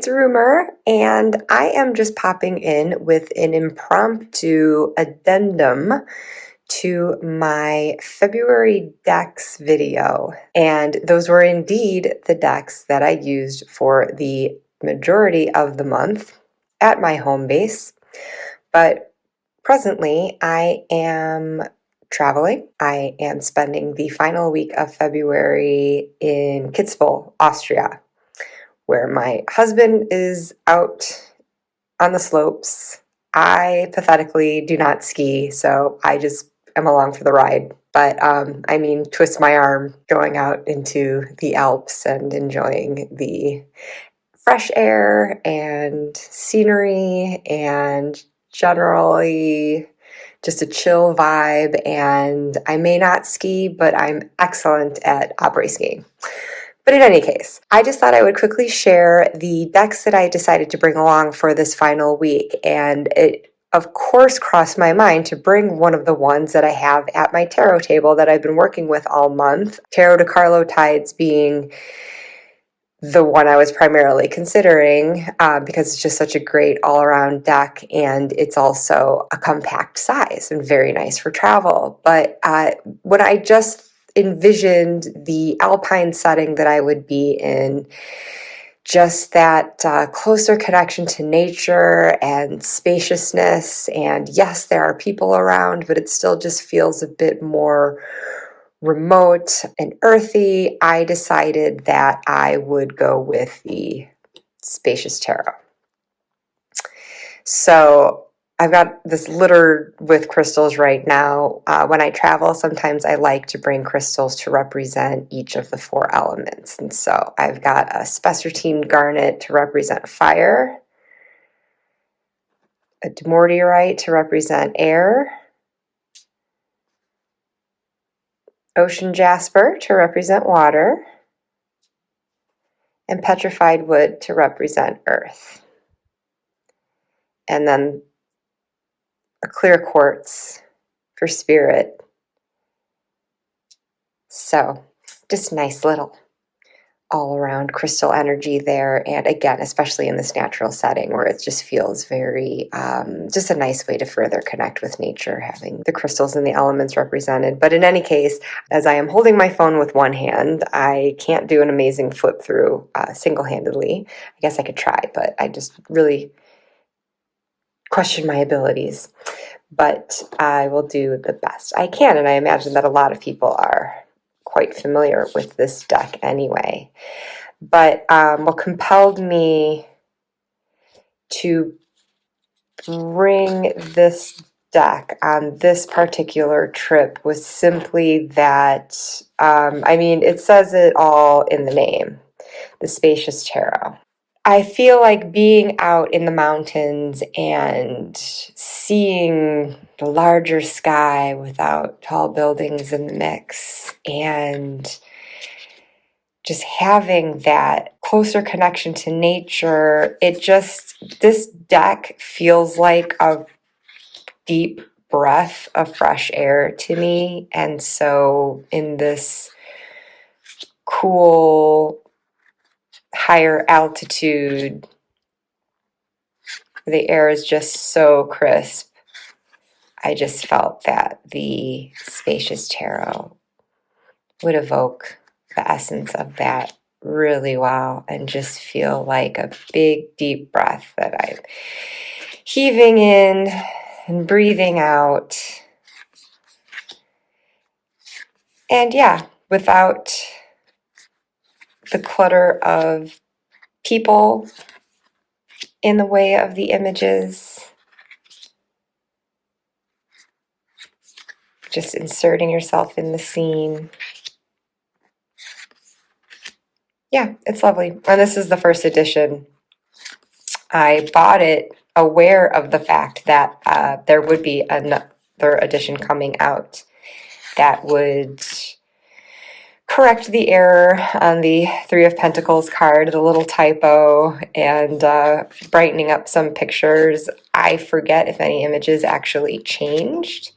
it's Rumor, and I am just popping in with an impromptu addendum to my February decks video. And those were indeed the decks that I used for the majority of the month at my home base. But presently, I am traveling. I am spending the final week of February in Kitzbuhel, Austria, where my husband is out on the slopes. I pathetically do not ski, so I just am along for the ride. But I mean, twist my arm going out into the Alps and enjoying the fresh air and scenery and generally just a chill vibe. And I may not ski, but I'm excellent at après skiing. But in any case, I just thought I would quickly share the decks that I decided to bring along for this final week. And it, of course, crossed my mind to bring one of the ones that I have at my tarot table that I've been working with all month. Tarot de Carlo Tides being the one I was primarily considering because it's just such a great all-around deck, and it's also a compact size and very nice for travel. But when I just envisioned the alpine setting that I would be in, just that closer connection to nature and spaciousness, and yes, there are people around, but it still just feels a bit more remote and earthy, I decided that I would go with the Spacious Tarot. So I've got this littered with crystals right now. When I travel, sometimes I like to bring crystals to represent each of the 4 elements. And so I've got a spessartine garnet to represent fire, a dumortierite to represent air, ocean jasper to represent water, and petrified wood to represent earth. And then a clear quartz for spirit. So just nice little all-around crystal energy there. And again, especially in this natural setting where it just feels very, just a nice way to further connect with nature, having the crystals and the elements represented. But in any case, as I am holding my phone with one hand, I can't do an amazing flip through single-handedly. I guess I could try, but I just really question my abilities. But I will do the best I can, and I imagine that a lot of people are quite familiar with this deck anyway. But what compelled me to bring this deck on this particular trip was simply that, I mean, it says it all in the name, the Spacious Tarot. I feel like being out in the mountains and seeing the larger sky without tall buildings in the mix, and just having that closer connection to nature, this deck feels like a deep breath of fresh air to me. And so in this cool, higher altitude, the air is just so crisp. I just felt that the Spacious Tarot would evoke the essence of that really well and just feel like a big, deep breath that I'm heaving in and breathing out. And yeah, without the clutter of people in the way of the images, just inserting yourself in the scene. Yeah, it's lovely. And this is the first edition. I bought it aware of the fact that there would be another edition coming out that would correct the error on the Three of Pentacles card, the little typo, and brightening up some pictures. I forget if any images actually changed,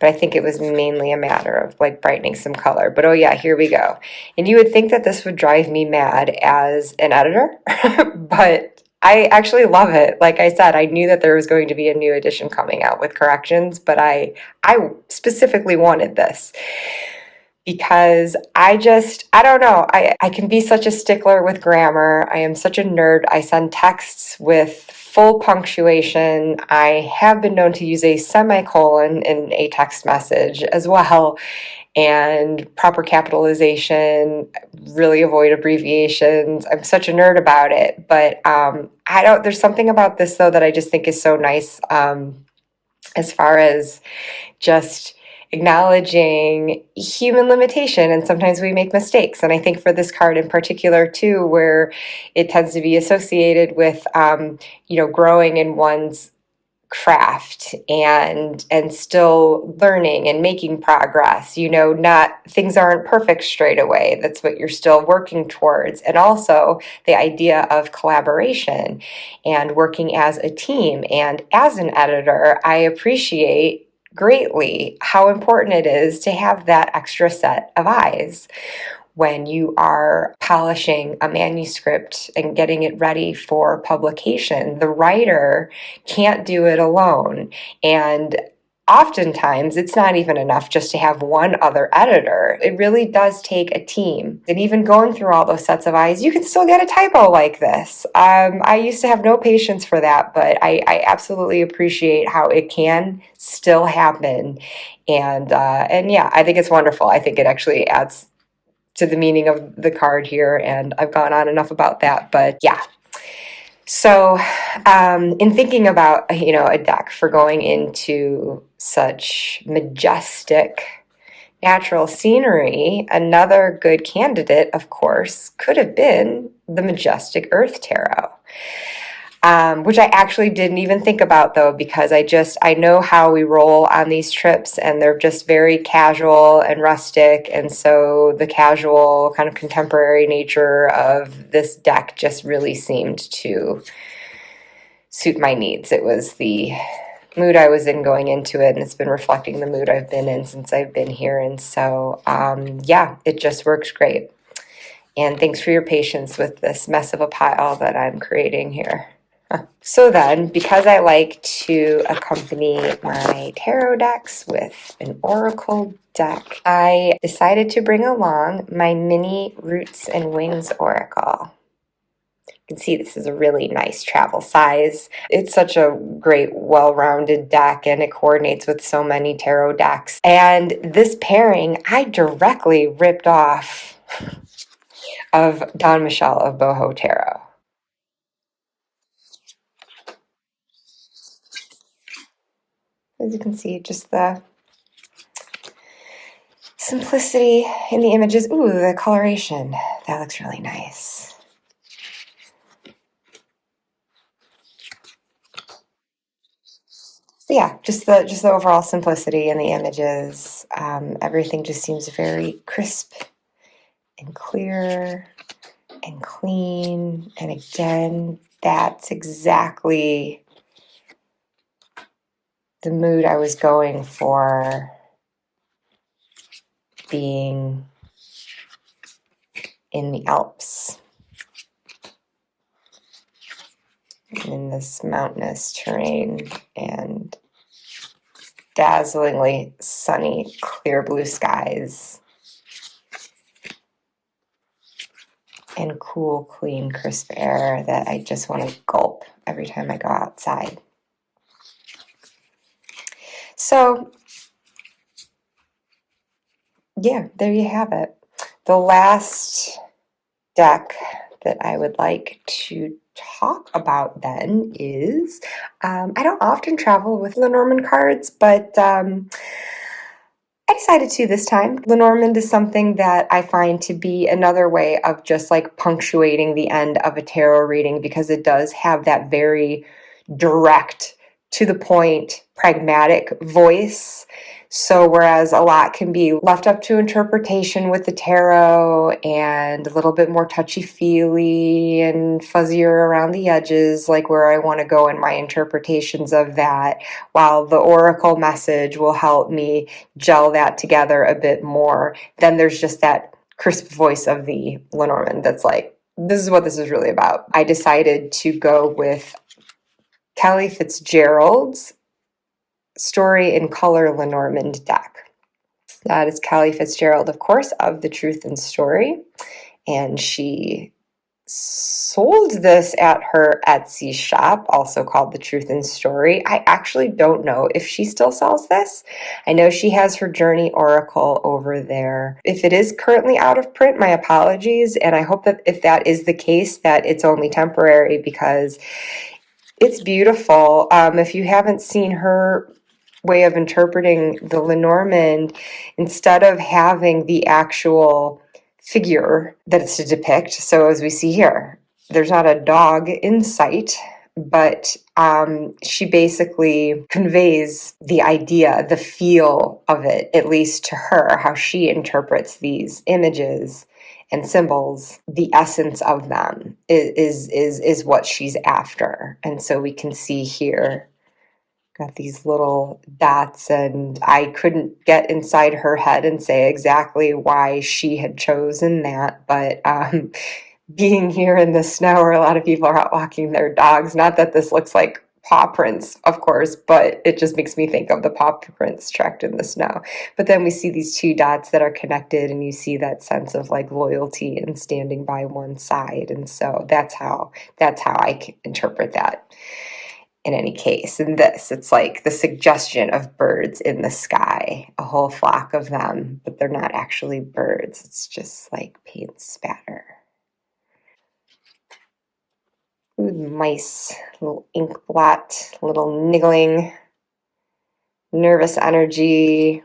but I think it was mainly a matter of like brightening some color. But oh yeah, here we go. And you would think that this would drive me mad as an editor, but I actually love it. Like I said, I knew that there was going to be a new edition coming out with corrections, but I specifically wanted this because I don't know, I can be such a stickler with grammar. I am such a nerd. I send texts with full punctuation. I have been known to use a semicolon in a text message as well, and proper capitalization, really avoid abbreviations. I'm such a nerd about it, but there's something about this though that I just think is so nice, as far as just acknowledging human limitation, and sometimes we make mistakes. And I think for this card in particular too, where it tends to be associated with growing in one's craft and still learning and making progress, not things aren't perfect straight away. That's what you're still working towards. And also the idea of collaboration and working as a team. And as an editor, I appreciate greatly how important it is to have that extra set of eyes when you are polishing a manuscript and getting it ready for publication. The writer can't do it alone. And oftentimes, it's not even enough just to have one other editor. It really does take a team. And even going through all those sets of eyes, you can still get a typo like this. I used to have no patience for that, but I absolutely appreciate how it can still happen. And yeah, I think it's wonderful. I think it actually adds to the meaning of the card here, and I've gone on enough about that, but yeah. So in thinking about, a deck for going into such majestic natural scenery, another good candidate, of course, could have been the Majestic Earth Tarot. Which I actually didn't even think about though, because I know how we roll on these trips, and they're just very casual and rustic. And so the casual kind of contemporary nature of this deck just really seemed to suit my needs. It was the mood I was in going into it, and it's been reflecting the mood I've been in since I've been here. And so, yeah, it just works great. And thanks for your patience with this mess of a pile that I'm creating here. So then, because I like to accompany my tarot decks with an oracle deck, I decided to bring along my mini Roots and Wings oracle. You can see this is a really nice travel size. It's such a great, well-rounded deck, and it coordinates with so many tarot decks. And this pairing, I directly ripped off of Don Michel of Boho Tarot. As you can see, just the simplicity in the images. Ooh, the coloration. That looks really nice. So yeah, just the overall simplicity in the images. Everything just seems very crisp and clear and clean. And again, that's exactly the mood I was going for, being in the Alps, in this mountainous terrain, and dazzlingly sunny, clear blue skies, and cool, clean, crisp air that I just want to gulp every time I go outside. So yeah, there you have it. The last deck that I would like to talk about then is, I don't often travel with Lenormand cards, but I decided to this time. Lenormand is something that I find to be another way of just like punctuating the end of a tarot reading, because it does have that very direct to the point, pragmatic voice. So whereas a lot can be left up to interpretation with the tarot and a little bit more touchy-feely and fuzzier around the edges, like where I want to go in my interpretations of that, while the oracle message will help me gel that together a bit more, then there's just that crisp voice of the Lenormand that's like, this is what this is really about. I decided to go with Kelly Fitzgerald's Story in Color Lenormand deck. That is Kelly Fitzgerald, of course, of The Truth and Story. And she sold this at her Etsy shop, also called The Truth and Story. I actually don't know if she still sells this. I know she has her Journey Oracle over there. If it is currently out of print, my apologies. And I hope that if that is the case, that it's only temporary, because it's beautiful. If you haven't seen her way of interpreting the Lenormand, instead of having the actual figure that it's to depict, so as we see here, there's not a dog in sight, but she basically conveys the idea, the feel of it, at least to her, how she interprets these images and symbols. The essence of them is what she's after. And so we can see here, got these little dots, and I couldn't get inside her head and say exactly why she had chosen that, but being here in the snow where a lot of people are out walking their dogs, not that this looks like paw prints, of course, but it just makes me think of the paw prints tracked in the snow. But then we see these two dots that are connected, and you see that sense of like loyalty and standing by one side. And so that's how I can interpret that. In any case, in this, it's like the suggestion of birds in the sky, a whole flock of them, but they're not actually birds. It's just like paint spatter. Ooh, mice, little ink blot, little niggling, nervous energy.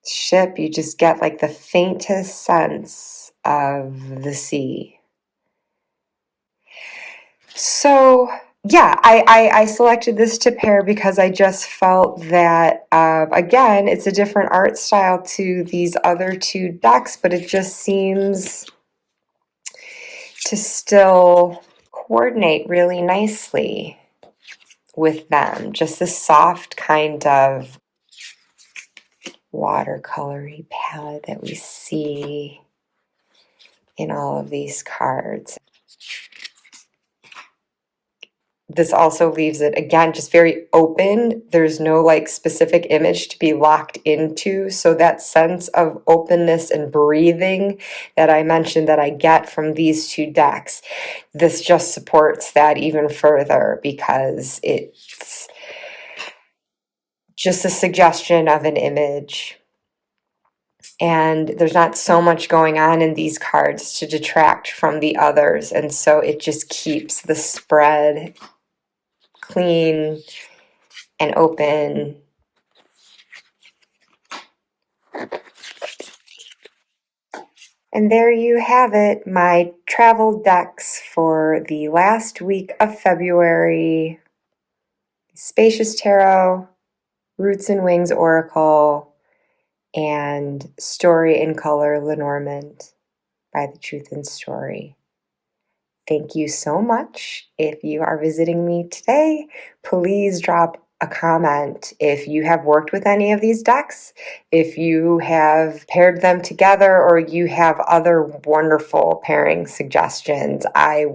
Ship, you just get like the faintest sense of the sea. So yeah, I selected this to pair because I just felt that, again, it's a different art style to these other two decks, but it just seems to still coordinate really nicely with them. Just this soft kind of watercolory palette that we see in all of these cards. This also leaves it, again, just very open. There's no like specific image to be locked into. So that sense of openness and breathing that I mentioned that I get from these two decks, this just supports that even further, because it's just a suggestion of an image. And there's not so much going on in these cards to detract from the others. And so it just keeps the spread clean and open. And there you have it, my travel decks for the last week of February. Spacious Tarot, Roots and Wings Oracle, and Story in Color Lenormand by The Truth and Story. Thank you so much. If you are visiting me today, please drop a comment if you have worked with any of these decks, if you have paired them together, or you have other wonderful pairing suggestions. I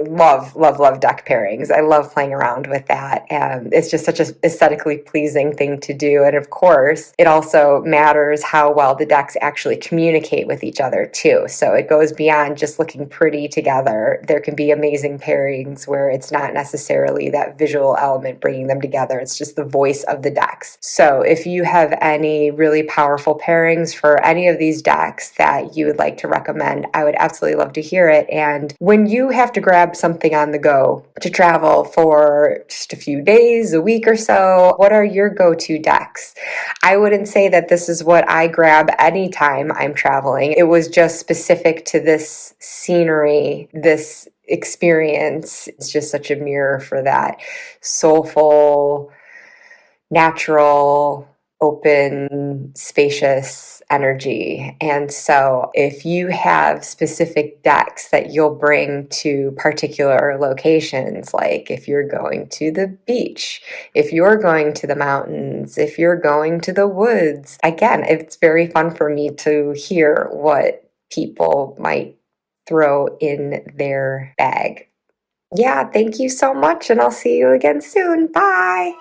love deck pairings. I love playing around with that. It's just such an aesthetically pleasing thing to do. And of course, it also matters how well the decks actually communicate with each other too. So it goes beyond just looking pretty together. There can be amazing pairings where it's not necessarily that visual element bringing them together. It's just the voice of the decks. So if you have any really powerful pairings for any of these decks that you would like to recommend, I would absolutely love to hear it. And when you have to grab something on the go to travel for just a few days, a week or so, what are your go-to decks? I wouldn't say that this is what I grab anytime I'm traveling. It was just specific to this scenery, this experience. It's just such a mirror for that soulful, natural, open, spacious energy. And so if you have specific decks that you'll bring to particular locations, like if you're going to the beach, if you're going to the mountains, if you're going to the woods, again, it's very fun for me to hear what people might throw in their bag. Yeah, thank you so much, and I'll see you again soon. Bye.